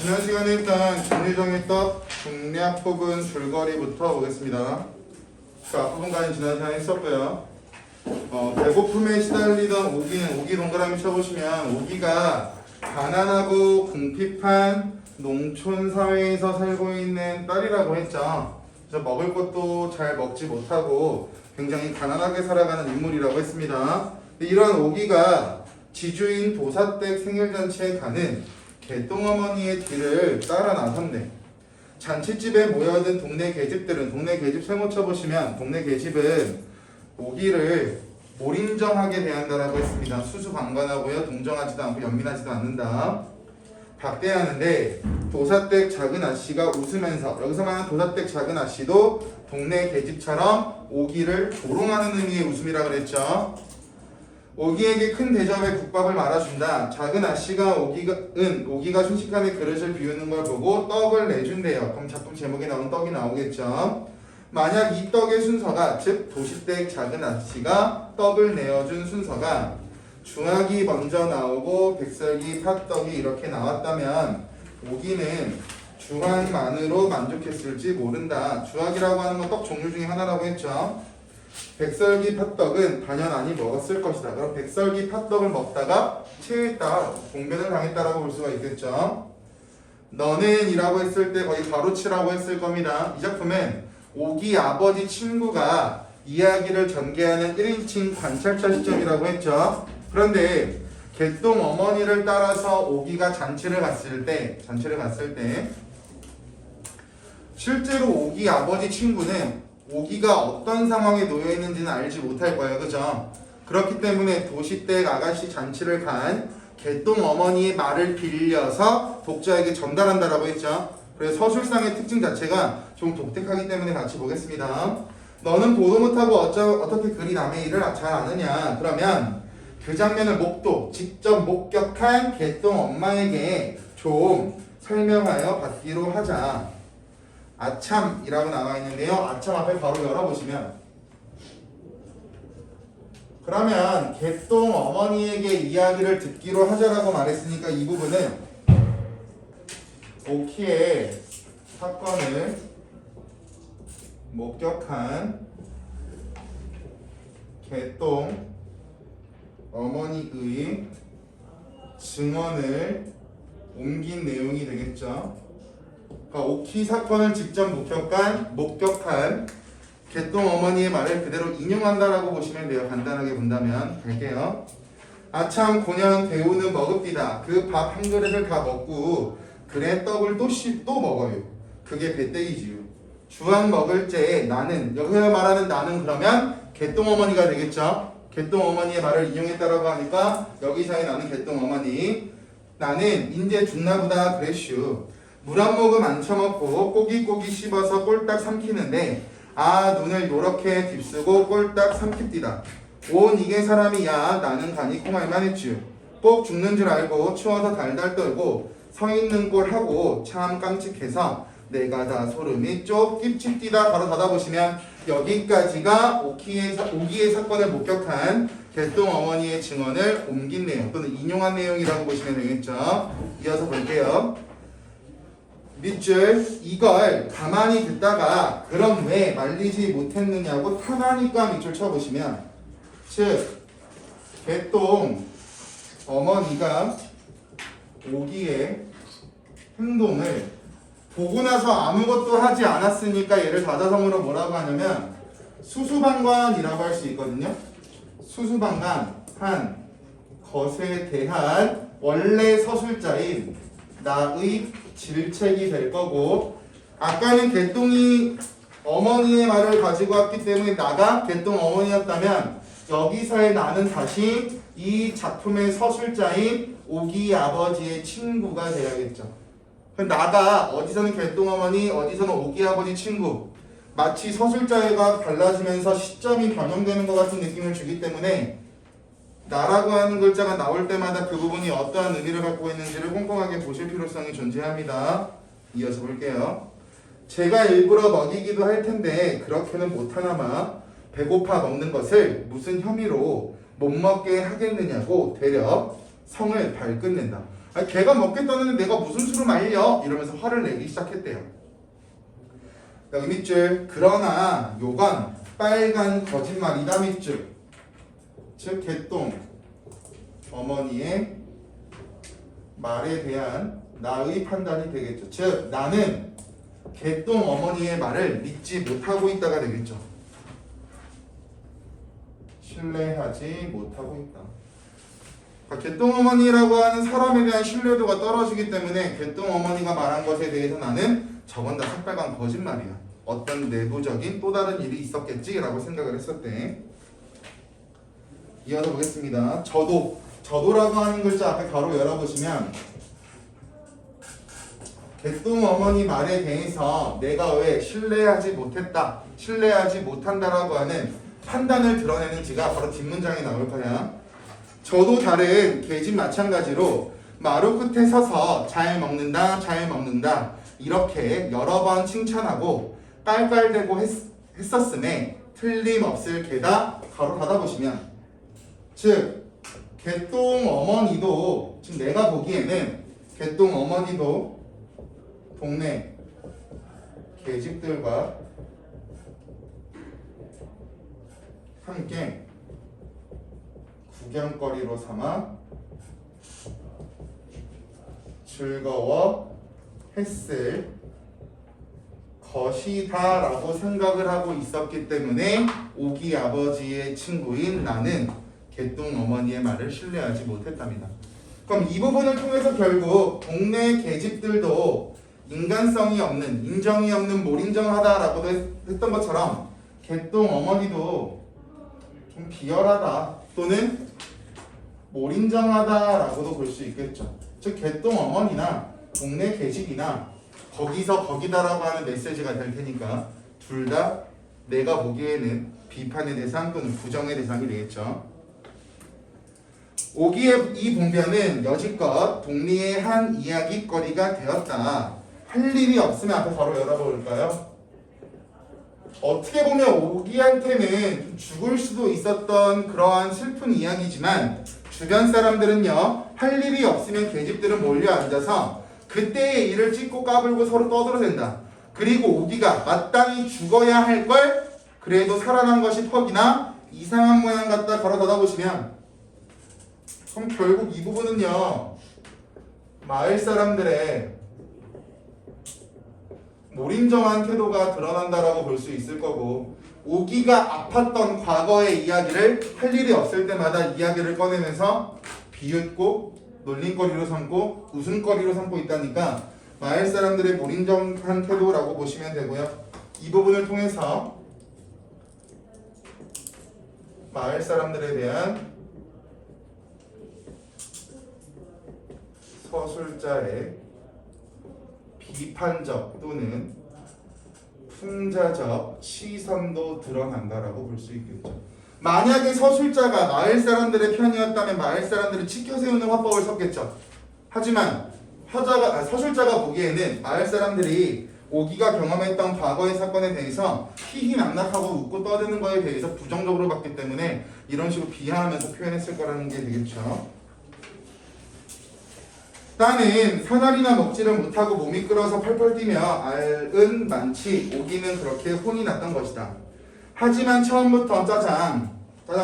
지난 시간에 일단 정리정했던 중략 부분 줄거리부터 보겠습니다. 그 앞부분까지 지난 시간에 했었고요. 배고픔에 시달리던 오기는 오기 동그라미 쳐보시면 오기가 가난하고 궁핍한 농촌 사회에서 살고 있는 딸이라고 했죠. 그래서 먹을 것도 잘 먹지 못하고 굉장히 가난하게 살아가는 인물이라고 했습니다. 이런 오기가 지주인 도사댁 생일잔치에 가는 개똥어머니의 뒤를 따라 나섰네. 잔치집에 모여든 동네 계집들은 동네 계집 세모 쳐보시면 동네 계집은 오기를 몰인정하게 대한다라고 했습니다. 수수방관하고요. 동정하지도 않고 연민하지도 않는다. 박대하는데 도사댁 작은 아씨가 웃으면서 여기서 말하는 도사댁 작은 아씨도 동네 계집처럼 오기를 조롱하는 의미의 웃음이라 그랬죠. 오기에게 큰 대접에 국밥을 말아준다. 작은 아씨가 오기가 순식간에 그릇을 비우는 걸 보고 떡을 내준대요. 그럼 작품 제목에 나오는 떡이 나오겠죠. 만약 이 떡의 순서가 즉 도시댁 작은 아씨가 떡을 내어준 순서가 중학이 먼저 나오고 백설기 팥떡이 이렇게 나왔다면 오기는 중학만으로 만족했을지 모른다. 중학이라고 하는 건 떡 종류 중에 하나라고 했죠. 백설기 팥떡은 단연 아니 먹었을 것이다. 그럼 백설기 팥떡을 먹다가 체했다, 공변을 당했다라고 볼 수가 있겠죠. 너는 이라고 했을 때 거의 가로치라고 했을 겁니다. 이 작품은 오기 아버지 친구가 이야기를 전개하는 1인칭 관찰자 시점이라고 했죠. 그런데 개똥 어머니를 따라서 오기가 잔치를 갔을 때 실제로 오기 아버지 친구는 오기가 어떤 상황에 놓여 있는지는 알지 못할 거예요. 그죠? 그렇기 때문에 도시댁 아가씨 잔치를 간 개똥 어머니의 말을 빌려서 독자에게 전달한다라고 했죠. 그래서 서술상의 특징 자체가 좀 독특하기 때문에 같이 보겠습니다. 너는 보도 못하고 어떻게 그리 남의 일을 잘 아느냐. 그러면 그 장면을 직접 목격한 개똥 엄마에게 좀 설명하여 받기로 하자. 아참이라고 나와 있는데요. 아참 앞에 바로 열어보시면 그러면 개똥 어머니에게 이야기를 듣기로 하자라고 말했으니까 이 부분은 오키의 사건을 목격한 개똥 어머니의 증언을 옮긴 내용이 되겠죠. 그러니까 오키 사건을 직접 목격한 개똥 어머니의 말을 그대로 인용한다라고 보시면 돼요. 간단하게 본다면 갈게요. 아참 고년 배우는 먹읍디다. 그 밥 한 그릇을 다 먹고 그래 떡을 또 먹어요. 그게 배때기지요. 주황 먹을 째에 나는, 여기서 말하는 나는 그러면 개똥 어머니가 되겠죠. 개똥 어머니의 말을 인용했다라고 하니까 여기서의 나는 개똥 어머니. 나는 인제 죽나보다 그랬슈. 물 한 모금 안 처먹고 꼬깃꼬깃 씹어서 꼴딱 삼키는데 눈을 요렇게 딥쓰고 꼴딱 삼킵디다. 온 이게 사람이야. 나는 간이 콩알만 했쥬. 꼭 죽는 줄 알고 추워서 달달 떨고 서 있는 꼴 하고 참 깜찍해서 내가 다 소름이 쪽 끼칩디다. 바로 닫아보시면 여기까지가 오기의 사건을 목격한 개똥 어머니의 증언을 옮긴 내용 또는 인용한 내용이라고 보시면 되겠죠. 이어서 볼게요. 밑줄 이걸 가만히 듣다가 그럼 왜 말리지 못했느냐고 타가니까 밑줄 쳐보시면 즉 개똥 어머니가 오기의 행동을 보고 나서 아무것도 하지 않았으니까 얘를 다자성어로 뭐라고 하냐면 수수방관이라고 할 수 있거든요. 수수방관 한 것에 대한 원래 서술자인 나의 질책이 될 거고, 아까는 개똥이 어머니의 말을 가지고 왔기 때문에 나가 개똥 어머니였다면 여기서의 나는 다시 이 작품의 서술자인 오기 아버지의 친구가 돼야겠죠. 나가 어디서는 개똥 어머니, 어디서는 오기 아버지 친구, 마치 서술자가 달라지면서 시점이 변형되는 것 같은 느낌을 주기 때문에 나라고 하는 글자가 나올 때마다 그 부분이 어떠한 의미를 갖고 있는지를 꼼꼼하게 보실 필요성이 존재합니다. 이어서 볼게요. 제가 일부러 먹이기도 할 텐데 그렇게는 못하나마 배고파 먹는 것을 무슨 혐의로 못 먹게 하겠느냐고 되려 성을 발끈낸다. 아니, 걔가 먹겠다는데 내가 무슨 수로 말려? 이러면서 화를 내기 시작했대요. 여기 밑줄. 그러나 요건 빨간 거짓말이다 밑줄. 즉 개똥 어머니의 말에 대한 나의 판단이 되겠죠. 즉 나는 개똥 어머니의 말을 믿지 못하고 있다가 되겠죠. 신뢰하지 못하고 있다. 그러니까 개똥 어머니라고 하는 사람에 대한 신뢰도가 떨어지기 때문에 개똥 어머니가 말한 것에 대해서 나는 저건 다 새빨간 거짓말이야. 어떤 내부적인 또 다른 일이 있었겠지라고 생각을 했었대. 이어서 보겠습니다. 저도라고 하는 글자 앞에 가로 열어보시면 개똥 어머니 말에 대해서 내가 왜 신뢰하지 못했다, 신뢰하지 못한다라고 하는 판단을 드러내는 지가 바로 뒷문장에 나올 거야. 저도 다른 계집 마찬가지로 마루 끝에 서서 잘 먹는다, 잘 먹는다 이렇게 여러 번 칭찬하고 깔깔대고 했었음에 틀림없을 게다 가로 닫아보시면 즉 개똥 어머니도 지금 내가 보기에는 개똥 어머니도 동네 계집들과 함께 구경거리로 삼아 즐거워했을 것이다 라고 생각을 하고 있었기 때문에 오기 아버지의 친구인 나는 개똥 어머니의 말을 신뢰하지 못했답니다. 그럼 이 부분을 통해서 결국 동네 계집들도 인간성이 없는, 인정이 없는 몰인정하다라고 했던 것처럼 개똥 어머니도 좀 비열하다 또는 몰인정하다라고도 볼 수 있겠죠. 즉 개똥 어머니나 동네 계집이나 거기서 거기다라고 하는 메시지가 될 테니까 둘 다 내가 보기에는 비판의 대상 또는 부정의 대상이 되겠죠. 오기의 이 봉변은 여지껏 동리의 한 이야기거리가 되었다. 할 일이 없으면 앞에 바로 열어볼까요? 어떻게 보면 오기한테는 죽을 수도 있었던 그러한 슬픈 이야기지만 주변 사람들은요, 할 일이 없으면 계집들은 몰려 앉아서 그때의 일을 찢고 까불고 서로 떠들어댄다. 그리고 오기가 마땅히 죽어야 할 걸 그래도 살아난 것이 퍽이나 이상한 모양 같다 걸어 닫아보시면 그럼 결국 이 부분은요, 마을 사람들의 몰인정한 태도가 드러난다라고 볼 수 있을 거고, 오기가 아팠던 과거의 이야기를 할 일이 없을 때마다 이야기를 꺼내면서 비웃고 놀림거리로 삼고 웃음거리로 삼고 있다니까 마을 사람들의 몰인정한 태도라고 보시면 되고요. 이 부분을 통해서 마을 사람들에 대한 서술자의 비판적 또는 풍자적 시선도 드러난다라고 볼 수 있겠죠. 만약에 서술자가 마을 사람들의 편이었다면 마을 사람들을 치켜 세우는 화법을 썼겠죠. 하지만 서술자가 보기에는 마을 사람들이 오기가 경험했던 과거의 사건에 대해서 희희낙낙하고 웃고 떠드는 거에 대해서 부정적으로 봤기 때문에 이런 식으로 비하하면서 표현했을 거라는 게 되겠죠. 따는 사나리나 먹지를 못하고 몸이 끓어서 펄펄 뛰며 알은 많지 오기는 그렇게 혼이 났던 것이다. 하지만 처음부터 짜장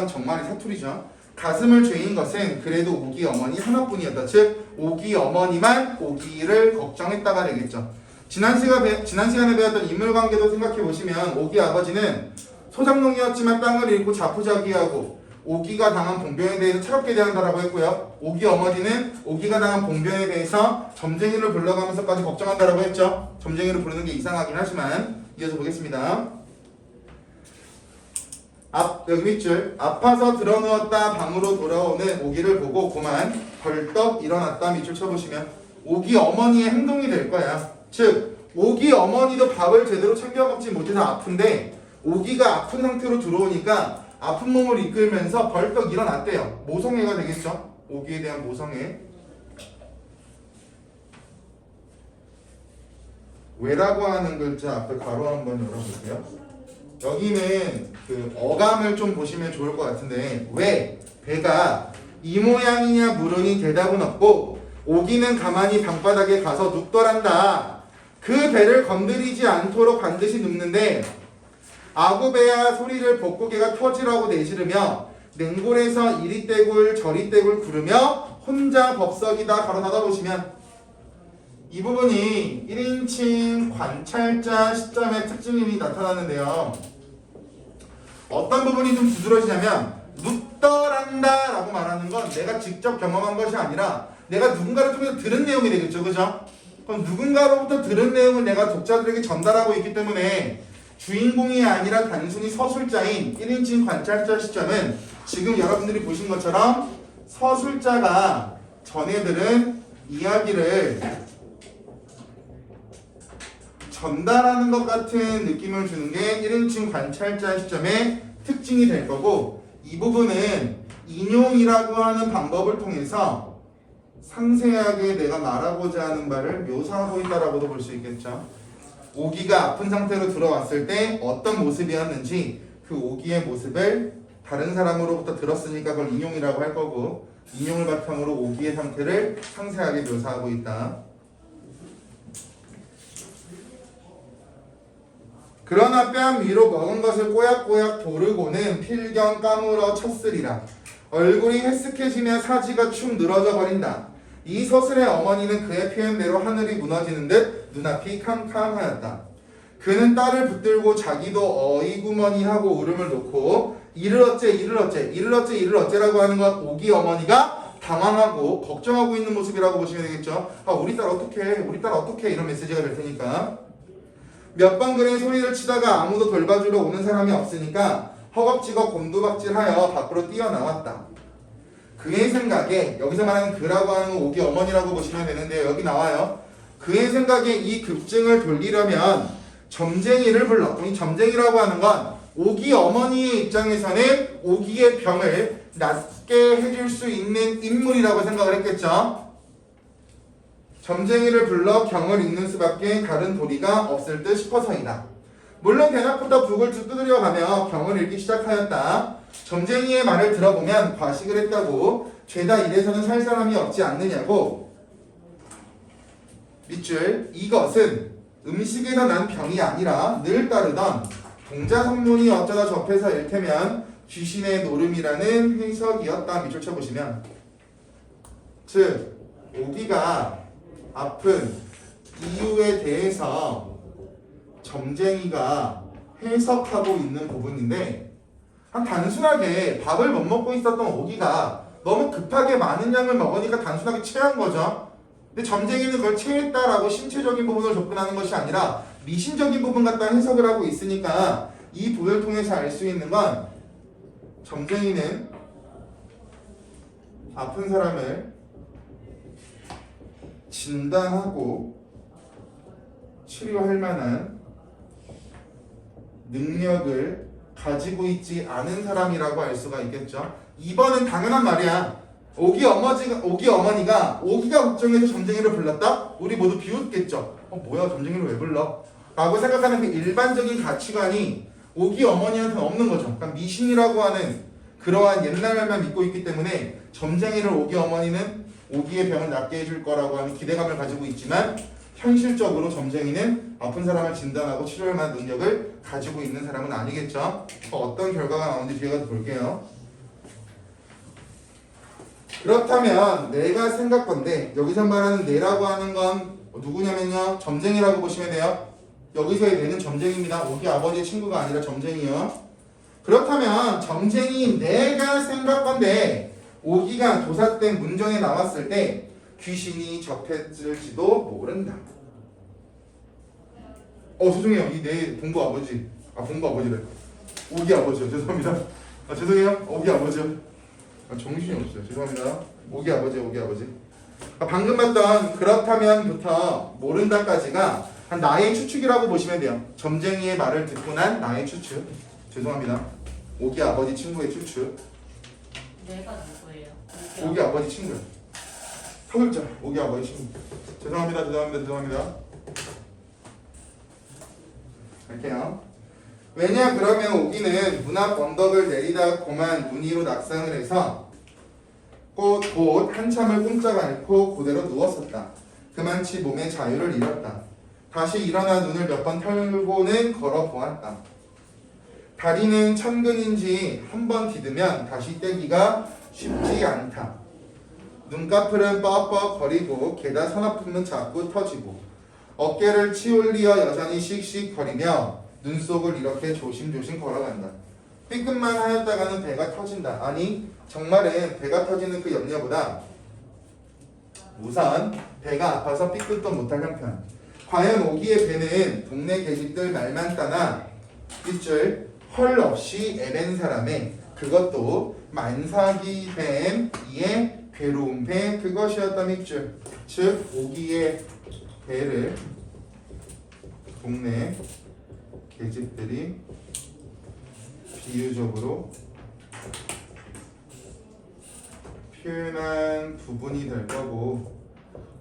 정말이 사투리죠. 가슴을 죄인 것은 그래도 오기 어머니 하나뿐이었다. 즉 오기 어머니만 오기를 걱정했다가 되겠죠. 지난 시간에 배웠던 인물관계도 생각해보시면 오기 아버지는 소장농이었지만 땅을 잃고 자포자기하고 오기가 당한 봉변에 대해서 차갑게 대한다라고 했고요. 오기 어머니는 오기가 당한 봉변에 대해서 점쟁이를 불러가면서까지 걱정한다라고 했죠. 점쟁이를 부르는 게 이상하긴 하지만 이어서 보겠습니다. 여기 밑줄. 아파서 드러누웠다 방으로 돌아오는 오기를 보고 그만 벌떡 일어났다 밑줄 쳐보시면 오기 어머니의 행동이 될 거야. 즉 오기 어머니도 밥을 제대로 챙겨 먹지 못해서 아픈데 오기가 아픈 상태로 들어오니까 아픈 몸을 이끌면서 벌떡 일어났대요. 모성애가 되겠죠. 오기에 대한 모성애. 왜라고 하는 글자 앞에 가로 한번 열어볼게요. 여기는 그 어감을 좀 보시면 좋을 것 같은데 왜 배가 이 모양이냐 물으니 대답은 없고 오기는 가만히 방바닥에 가서 눕더란다. 그 배를 건드리지 않도록 반드시 눕는데 아구배야 소리를 벗고 개가 터지라고 내지르며 냉골에서 이리 떼굴 저리 떼굴 구르며 혼자 법석이다. 가로 닫아보시면 이 부분이 1인칭 관찰자 시점의 특징이 나타나는데요. 어떤 부분이 좀 두드러지냐면 눕더란다 라고 말하는 건 내가 직접 경험한 것이 아니라 내가 누군가를 통해서 들은 내용이 되겠죠. 그죠? 그럼 누군가로부터 들은 내용을 내가 독자들에게 전달하고 있기 때문에 주인공이 아니라 단순히 서술자인 1인칭 관찰자 시점은 지금 여러분들이 보신 것처럼 서술자가 전해들은 이야기를 전달하는 것 같은 느낌을 주는 게 1인칭 관찰자 시점의 특징이 될 거고, 이 부분은 인용이라고 하는 방법을 통해서 상세하게 내가 말하고자 하는 바를 묘사하고 있다라고도 볼 수 있겠죠. 오기가 아픈 상태로 들어왔을 때 어떤 모습이었는지 그 오기의 모습을 다른 사람으로부터 들었으니까 그걸 인용이라고 할 거고, 인용을 바탕으로 오기의 상태를 상세하게 묘사하고 있다. 그러나 뺨 위로 먹은 것을 꼬약꼬약 도르고는 필경 까물어 쳤으리라. 얼굴이 해쓱해지며 사지가 축 늘어져 버린다. 이 서술의 어머니는 그의 표현대로 하늘이 무너지는 듯 눈앞이 캄캄하였다. 그는 딸을 붙들고 자기도 어이구머니 하고 울음을 놓고 이를 어째 이를 어째 이를 어째 이를 어째라고 하는 건 오기 어머니가 당황하고 걱정하고 있는 모습이라고 보시면 되겠죠. 아, 우리 딸 어떡해 우리 딸 어떡해 이런 메시지가 될 테니까. 몇 번 그의 소리를 치다가 아무도 돌봐주러 오는 사람이 없으니까 허겁지겁 곤두박질하여 밖으로 뛰어나왔다. 그의 생각에, 여기서 말하는 그라고 하는 오기 어머니라고 보시면 되는데 여기 나와요. 그의 생각에 이 급증을 돌리려면 점쟁이를 불러. 이 점쟁이라고 하는 건 오기 어머니의 입장에서는 오기의 병을 낫게 해줄 수 있는 인물이라고 생각을 했겠죠. 점쟁이를 불러 경을 읽는 수밖에 다른 도리가 없을 듯 싶어서이다. 물론 대낮부터 북을 두드려가며 경을 읽기 시작하였다. 점쟁이의 말을 들어보면 과식을 했다고 죄다 이래서는 살 사람이 없지 않느냐고. 밑줄, 이것은 음식에서 난 병이 아니라 늘 따르던 동자성문이 어쩌다 접해서 일테면 귀신의 노름이라는 해석이었다. 밑줄 쳐보시면, 즉 오기가 아픈 이유에 대해서 점쟁이가 해석하고 있는 부분인데, 한 단순하게 밥을 못 먹고 있었던 오기가 너무 급하게 많은 양을 먹으니까 단순하게 체한 거죠. 근데 점쟁이는 그걸 체했다라고 신체적인 부분을 접근하는 것이 아니라 미신적인 부분 갖다 해석을 하고 있으니까 이 부분을 통해서 알 수 있는 건 점쟁이는 아픈 사람을 진단하고 치료할 만한 능력을 가지고 있지 않은 사람이라고 알 수가 있겠죠. 2번은 당연한 말이야. 오기 어머니가 오기가 걱정해서 점쟁이를 불렀다? 우리 모두 비웃겠죠. 뭐야 점쟁이를 왜 불러? 라고 생각하는 그 일반적인 가치관이 오기 어머니한테는 없는 거죠. 그러니까 미신이라고 하는 그러한 옛날 말만 믿고 있기 때문에 점쟁이를 오기 어머니는 오기의 병을 낫게 해줄 거라고 하는 기대감을 가지고 있지만, 현실적으로 점쟁이는 아픈 사람을 진단하고 치료할 만한 능력을 가지고 있는 사람은 아니겠죠. 어떤 결과가 나오는지 뒤에 가서 볼게요. 그렇다면 내가 생각건데, 여기서 말하는 내라고 하는 건 누구냐면요, 점쟁이라고 보시면 돼요. 여기서의 내는 점쟁이입니다. 오기 아버지의 친구가 아니라 점쟁이요. 그렇다면 점쟁이 내가 생각건데 오기가 도사된 문전에 나왔을 때 귀신이 접했을지도 모른다. 죄송해요. 이 내 본부 아버지, 본부 아버지래. 오기 아버지요. 죄송합니다. 죄송해요. 오기 아버지요. 정신이 없어요. 죄송합니다. 오기 아버지. 방금 봤던 그렇다면부터 모른다까지가 한 나의 추측이라고 보시면 돼요. 점쟁이의 말을 듣고 난 나의 추측. 죄송합니다. 오기 아버지 친구의 추측. 내가 누구예요? 오기 아버지 친구요. 서글자. 오기 아버지 친구. 죄송합니다. 할게요. 왜냐 그러면 오기는 문 앞 언덕을 내리다 고만 문 위로 낙상을 해서 곧 한참을 꼼짝 않고 그대로 누웠었다. 그만치 몸의 자유를 잃었다. 다시 일어나 눈을 몇 번 털고는 걸어보았다. 다리는 천근인지 한 번 디디면 다시 떼기가 쉽지 않다. 눈꺼풀은 뻑뻑거리고 게다 서너품은 자꾸 터지고 어깨를 치올리어 여전히 씩씩거리며 눈속을 이렇게 조심조심 걸어간다. 삐끗만 하였다가는 배가 터진다. 아니 정말은 배가 터지는 그 염려보다 우선 배가 아파서 삐끗도 못할 형편. 과연 오기의 배는 동네 계집들 말만 따나 빗줄 헐 없이 애랜 사람의 그것도 만사기 뱀 이에 괴로운 배 그것이었다 밑줄. 즉 오기의 배를 동네 계집들이 비유적으로 표현한 부분이 될 거고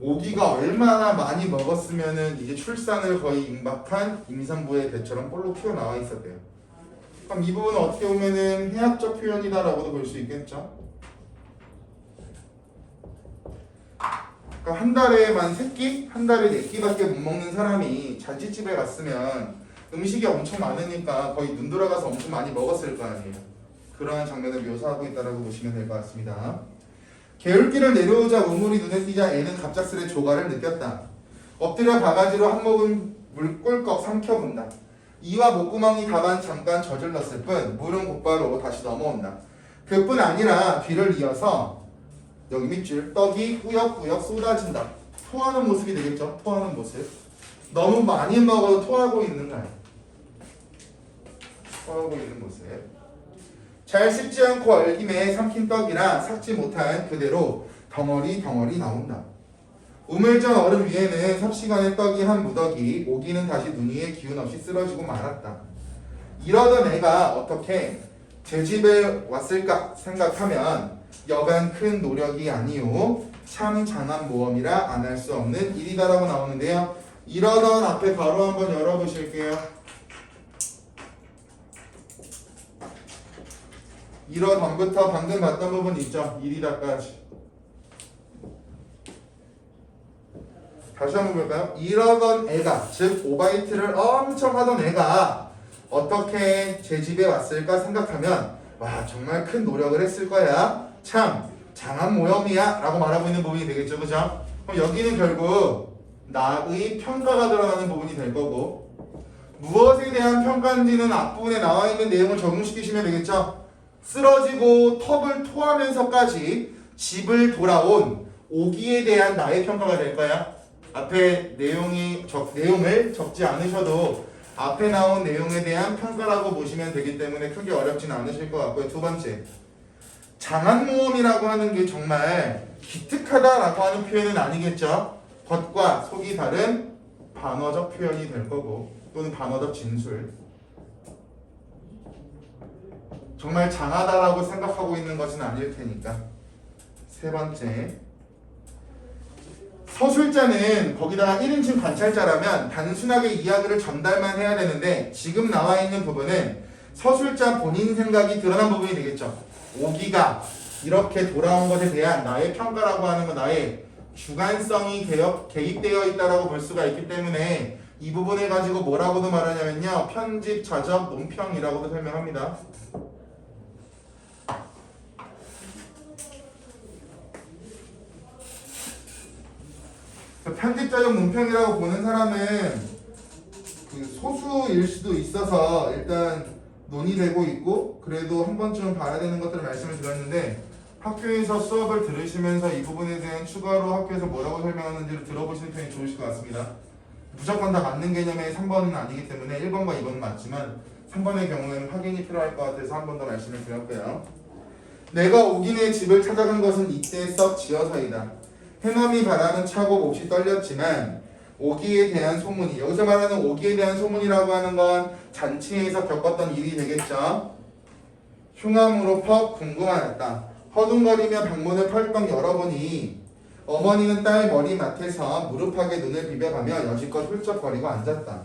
오기가 얼마나 많이 먹었으면은 이제 출산을 거의 임박한 임산부의 배처럼 볼록 튀어나와 있었대요. 그럼 이 부분은 어떻게 보면은 해학적 표현이다라고도 볼 수 있겠죠. 그러니까 한 달에만 3끼, 한 달에 4끼밖에 못 먹는 사람이 잔치집에 갔으면 음식이 엄청 많으니까 거의 눈 돌아가서 엄청 많이 먹었을 거 아니에요. 그러한 장면을 묘사하고 있다고 보시면 될 것 같습니다. 개울길을 내려오자 우물이 눈에 띄자 애는 갑작스레 조가를 느꼈다. 엎드려 바가지로 한 모금 물 꿀꺽 삼켜본다. 이와 목구멍이 다만 잠깐 저질렀을 뿐 물은 곧바로 다시 넘어온다. 그뿐 아니라 뒤를 이어서 여기 밑줄 떡이 꾸역꾸역 쏟아진다. 토하는 모습이 되겠죠. 토하는 모습. 너무 많이 먹어도 토하고 있는 거야. 토하고 있는 모습. 잘 씹지 않고 얼김에 삼킨 떡이라 삭지 못한 그대로 덩어리 나온다. 우물전 얼음 위에는 삽시간에 떡이 한 무더기, 오기는 다시 눈 위에 기운 없이 쓰러지고 말았다. 이러던 애가 어떻게 제 집에 왔을까 생각하면 여간 큰 노력이 아니오 참 장한 모험이라 안 할 수 없는 일이다라고 나오는데요. 이러던 앞에 바로 한번 열어보실게요. 이러던부터 방금 봤던 부분 있죠? 일이다까지. 다시 한번 볼까요? 이러던 애가, 즉 오바이트를 엄청 하던 애가 어떻게 제 집에 왔을까 생각하면 와 정말 큰 노력을 했을 거야. 참 장한 모험이야 라고 말하고 있는 부분이 되겠죠. 그죠? 그럼 여기는 결국 나의 평가가 드러나는 부분이 될 거고 무엇에 대한 평가인지는 앞부분에 나와 있는 내용을 적용시키시면 되겠죠. 쓰러지고 턱을 토하면서까지 집을 돌아온 오기에 대한 나의 평가가 될 거야. 앞에 내용을 적지 않으셔도 앞에 나온 내용에 대한 평가라고 보시면 되기 때문에 크게 어렵지는 않으실 것 같고요. 두 번째, 장한 모험이라고 하는 게 정말 기특하다라고 하는 표현은 아니겠죠. 겉과 속이 다른 반어적 표현이 될 거고 또는 반어적 진술. 정말 장하다라고 생각하고 있는 것은 아닐 테니까. 세 번째, 서술자는 거기다가 1인칭 관찰자라면 단순하게 이야기를 전달만 해야 되는데 지금 나와 있는 부분은 서술자 본인 생각이 드러난 부분이 되겠죠. 오기가 이렇게 돌아온 것에 대한 나의 평가라고 하는 건 나의 주관성이 개입되어 있다라고 볼 수가 있기 때문에 이 부분을 가지고 뭐라고도 말하냐면요. 편집, 자적, 논평이라고도 설명합니다. 편집자적 논평이라고 보는 사람은 그 소수일 수도 있어서 일단 논의되고 있고 그래도 한 번쯤 봐야 되는 것들을 말씀을 드렸는데 학교에서 수업을 들으시면서 이 부분에 대한 추가로 학교에서 뭐라고 설명하는지를 들어보시는 편이 좋으실 것 같습니다. 무조건 다 맞는 개념의 3번은 아니기 때문에 1번과 2번은 맞지만 3번의 경우에는 확인이 필요할 것 같아서 한 번 더 말씀을 드렸고요. 내가 오기네 집을 찾아간 것은 이때 썩 지어서이다. 해넘이 바람은 차고 몹시 떨렸지만 오기에 대한 소문이, 여기서 말하는 오기에 대한 소문이라고 하는 건 잔치에서 겪었던 일이 되겠죠. 흉함으로 퍽 궁금하였다. 허둥거리며 방문을 펄떡 열어보니 어머니는 딸 머리맡에서 무릎하게 눈을 비벼가며 여지껏 훌쩍거리고 앉았다.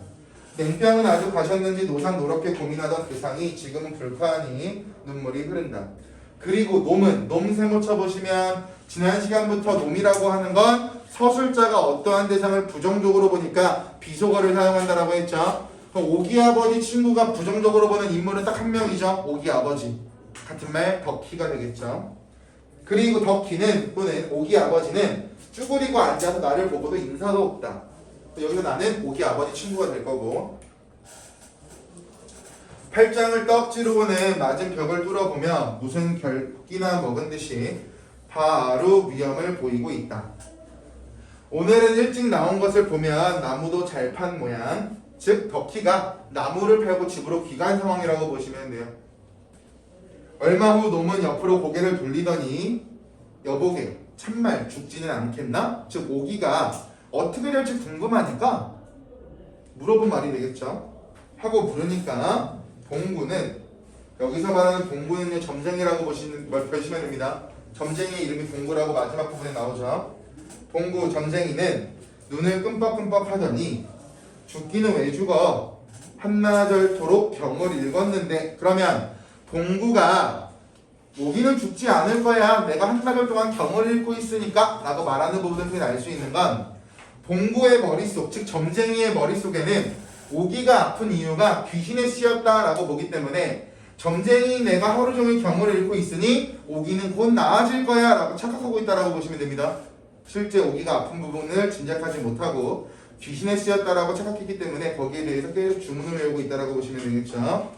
냉병은 아주 가셨는지 노상 노랗게 고민하던 그 상이 지금은 불쾌하니 눈물이 흐른다. 그리고 놈은 놈 세모 쳐보시면 지난 시간부터 놈이라고 하는 건 서술자가 어떠한 대상을 부정적으로 보니까 비속어를 사용한다라고 했죠. 그럼 오기 아버지 친구가 부정적으로 보는 인물은 딱 한 명이죠. 오기 아버지. 같은 말 덕희가 되겠죠. 그리고 덕희는 또는 오기 아버지는 쭈그리고 앉아서 나를 보고도 인사도 없다. 여기서 나는 오기 아버지 친구가 될 거고, 팔짱을 떡지로 보는 맞은 벽을 뚫어보며 무슨 결기나 먹은 듯이 바로 위험을 보이고 있다. 오늘은 일찍 나온 것을 보면 나무도 잘 판 모양, 즉 덕희가 나무를 팔고 집으로 귀가한 상황이라고 보시면 돼요. 얼마 후 놈은 옆으로 고개를 돌리더니 여보게 참말 죽지는 않겠나? 즉 오기가 어떻게 될지 궁금하니까 물어본 말이 되겠죠. 하고 물으니까 봉구는, 여기서 말하는 봉구는 점쟁이라고 보시면 됩니다. 점쟁이의 이름이 봉구라고 마지막 부분에 나오죠. 봉구 점쟁이는 눈을 끔뻑끔뻑 하더니 죽기는 왜 죽어? 한나절토록 경을 읽었는데. 그러면 봉구가 오기는 죽지 않을 거야, 내가 한나절 동안 경을 읽고 있으니까 라고 말하는 부분을 통해 알 수 있는 건, 봉구의 머릿속, 즉 점쟁이의 머릿속에는 오기가 아픈 이유가 귀신에 씌었다라고 보기 때문에 점쟁이 내가 하루 종일 경을 읽고 있으니 오기는 곧 나아질 거야 라고 착각하고 있다라고 보시면 됩니다. 실제 오기가 아픈 부분을 짐작하지 못하고 귀신에 씌었다라고 착각했기 때문에 거기에 대해서 계속 주문을 외우고 있다라고 보시면 되겠죠.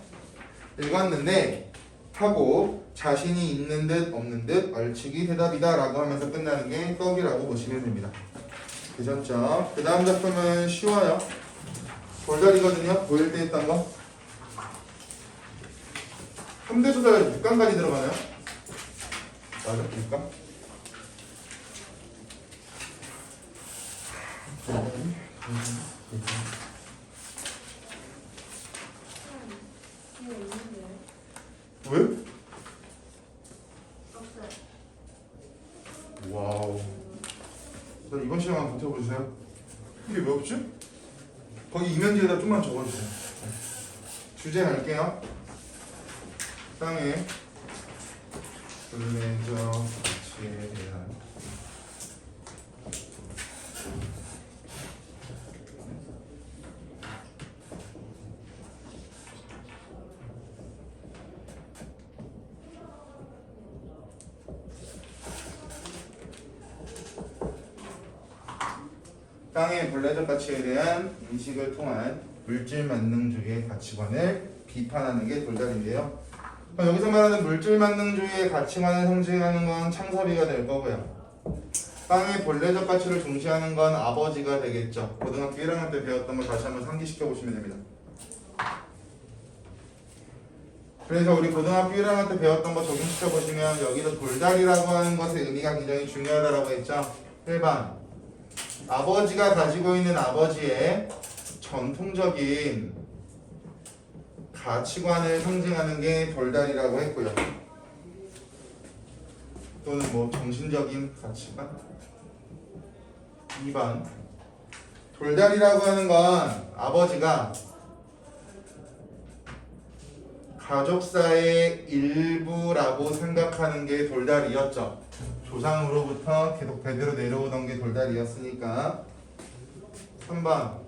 읽었는데 하고 자신이 있는 듯 없는 듯 얼치기 대답이다 라고 하면서 끝나는 게 떡이라고 보시면 됩니다. 되셨죠? 그 다음 작품은 쉬워요. 돌다리거든요. 보일 때 했던 거. 현대소설 6강까지 들어가나요? 맞아? 6강? 왜? 와우. 자, 이번 시간 한번 버텨보세요. 이게 왜 없지? 거기 이면지에다 좀만 적어주세요. 주제 갈게요. 땅에 불매적 가치에 대한 땅의 본래적 가치에 대한 인식을 통한 물질 만능주의의 가치관을 비판하는 게 돌다리인데요. 여기서 말하는 물질 만능주의의 가치관을 상징하는 건 창섭이가 될 거고요. 땅의 본래적 가치를 중시하는 건 아버지가 되겠죠. 고등학교 1학년 때 배웠던 걸 다시 한번 상기시켜 보시면 됩니다. 그래서 우리 고등학교 1학년 때 배웠던 거 적용시켜 보시면 여기서 돌다리라고 하는 것의 의미가 굉장히 중요하다고 했죠. 1번 아버지가 가지고 있는 아버지의 전통적인 가치관을 상징하는 게 돌다리라고 했고요. 또는 뭐 정신적인 가치관. 2번 돌다리라고 하는 건 아버지가 가족사의 일부라고 생각하는 게 돌다리였죠. 조상으로부터 계속 대대로 내려오던 게 돌다리였으니까. 3번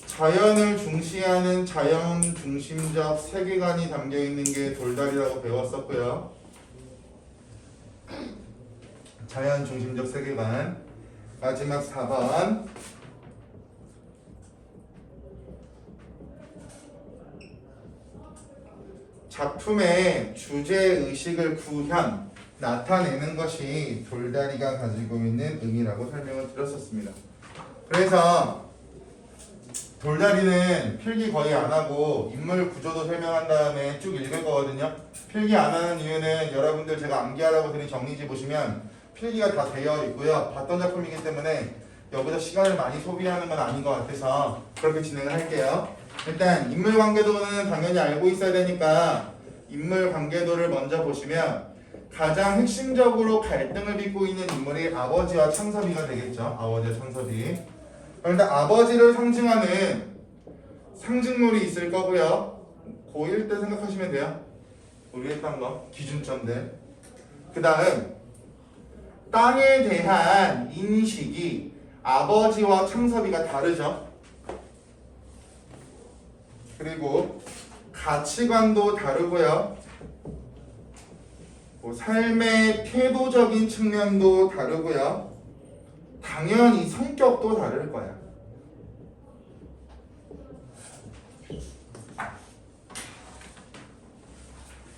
자연을 중시하는 자연 중심적 세계관이 담겨있는 게 돌다리라고 배웠었고요. 자연 중심적 세계관. 마지막 4번 작품의 주제의식을 구현, 나타내는 것이 돌다리가 가지고 있는 의미라고 설명을 드렸었습니다. 그래서 돌다리는 필기 거의 안 하고 인물 구조도 설명한 다음에 쭉 읽을 거거든요. 필기 안 하는 이유는 여러분들 제가 암기하라고 드린 정리지 보시면 필기가 다 되어 있고요. 봤던 작품이기 때문에 여기서 시간을 많이 소비하는 건 아닌 것 같아서 그렇게 진행을 할게요. 일단 인물관계도는 당연히 알고 있어야 되니까 인물관계도를 먼저 보시면 가장 핵심적으로 갈등을 빚고 있는 인물이 아버지와 창섭이가 되겠죠. 아버지와 창섭이. 그런데 아버지를 상징하는 상징물이 있을 거고요. 고1 때 생각하시면 돼요. 우리 했던 거 기준점들. 그 다음 땅에 대한 인식이 아버지와 창섭이가 다르죠. 그리고 가치관도 다르고요. 뭐 삶의 태도적인 측면도 다르고요. 당연히 성격도 다를 거야.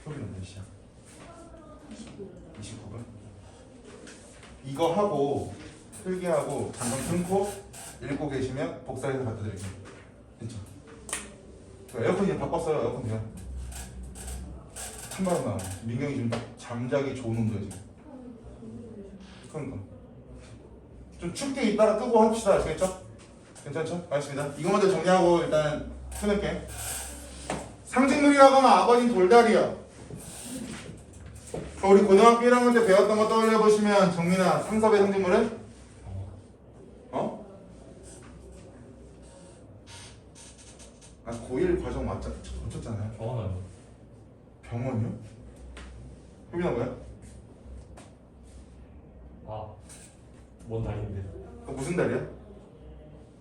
소리는 몇 시야? 29분? 이거 하고 필기하고 잠깐 끊고 읽고 계시면 복사해서 갖다 드릴게요. 됐죠? 저 에어컨 이제 바꿨어요. 에어컨 그냥 찬바람 나와. 민경이 지금 딱 잠자기 좋은 온도야 지금. 그러니까 좀 춥게 이따가 끄고 합시다. 아시겠죠? 괜찮죠? 알겠습니다. 이거 먼저 정리하고 일단 끊을게. 상징물이라고 하면 아버지는 돌다리야. 우리 고등학교 1학년 때 배웠던 거 떠올려보시면 정민아, 상섭의 상징물은? 어? 아, 고1 과정 맞췄잖아요. 병원은 병원이요? 효빈아 뭐야? 뭔 다리인데? 그거 무슨 다리야?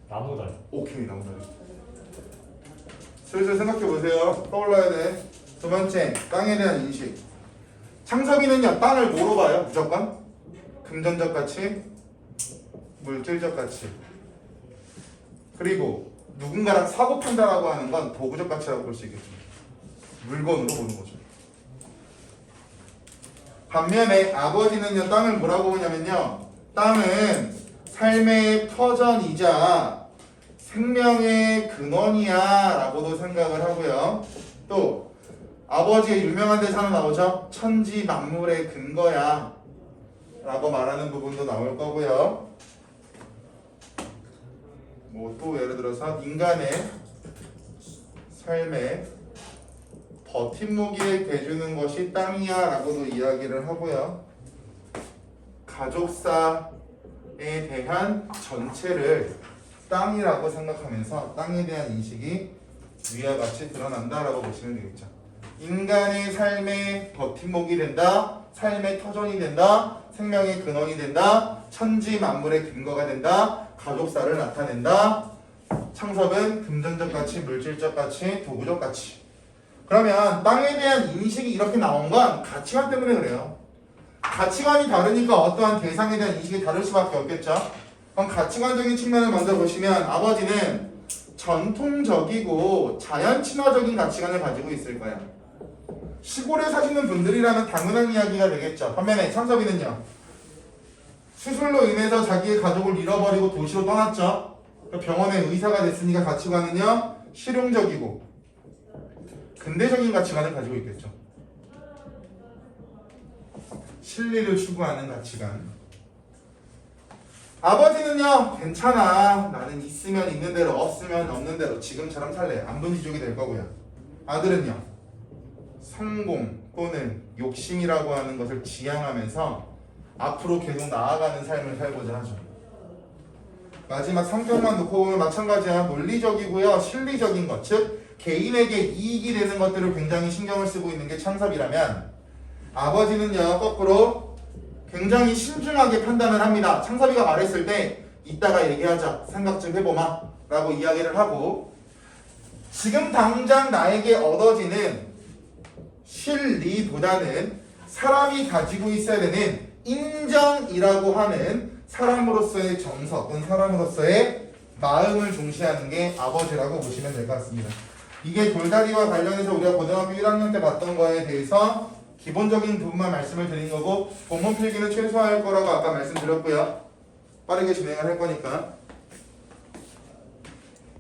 나무 다리. 오케이, 나무 다리. 슬슬 생각해보세요. 떠올라야 돼. 두 번째, 땅에 대한 인식. 창섭이는요, 땅을 뭐로 봐요? 무조건? 금전적 가치, 물질적 가치. 그리고 누군가랑 사고 판다라고 하는 건 도구적 가치라고 볼 수 있겠죠. 물건으로 보는 거죠. 반면에 아버지는요, 땅을 뭐라고 보냐면요, 땅은 삶의 터전이자 생명의 근원이야 라고도 생각을 하고요. 또 아버지의 유명한 대사는 나오죠. 천지 만물의 근거야 라고 말하는 부분도 나올 거고요. 뭐 또 예를 들어서 인간의 삶에 버팀목이 돼주는 것이 땅이야 라고도 이야기를 하고요. 가족사에 대한 전체를 땅이라고 생각하면서 땅에 대한 인식이 위와 같이 드러난다라고 보시면 되겠죠. 인간의 삶의 버팀목이 된다, 삶의 터전이 된다, 생명의 근원이 된다, 천지 만물의 근거가 된다, 가족사를 나타낸다. 창섭은 금전적 가치, 물질적 가치, 도구적 가치. 그러면 땅에 대한 인식이 이렇게 나온 건 가치관 때문에 그래요. 가치관이 다르니까 어떠한 대상에 대한 인식이 다를 수밖에 없겠죠. 그럼 가치관적인 측면을 먼저 보시면 아버지는 전통적이고 자연 친화적인 가치관을 가지고 있을 거예요. 시골에 사시는 분들이라면 당연한 이야기가 되겠죠. 반면에 창섭이는요, 수술로 인해서 자기의 가족을 잃어버리고 도시로 떠났죠. 병원의 의사가 됐으니까 가치관은요, 실용적이고 근대적인 가치관을 가지고 있겠죠. 실리를 추구하는 가치관. 아버지는요, 괜찮아, 나는 있으면 있는 대로 없으면 없는 대로 지금처럼 살래, 안분지족이 될 거고요. 아들은요, 성공 또는 욕심이라고 하는 것을 지향하면서 앞으로 계속 나아가는 삶을 살고자 하죠. 마지막 성격만 놓고 보면 마찬가지야. 논리적이고요, 실리적인 것, 즉 개인에게 이익이 되는 것들을 굉장히 신경을 쓰고 있는 게 창섭이라면, 아버지는요, 거꾸로 굉장히 신중하게 판단을 합니다. 창섭이가 말했을 때 이따가 얘기하자, 생각 좀 해보마 라고 이야기를 하고, 지금 당장 나에게 얻어지는 실리보다는 사람이 가지고 있어야 되는 인정이라고 하는 사람으로서의 정서 또는 사람으로서의 마음을 중시하는 게 아버지라고 보시면 될 것 같습니다. 이게 돌다리와 관련해서 우리가 고등학교 1학년 때 봤던 거에 대해서 기본적인 부분만 말씀을 드린 거고, 본문 필기는 최소화할 거라고 아까 말씀드렸고요. 빠르게 진행을 할 거니까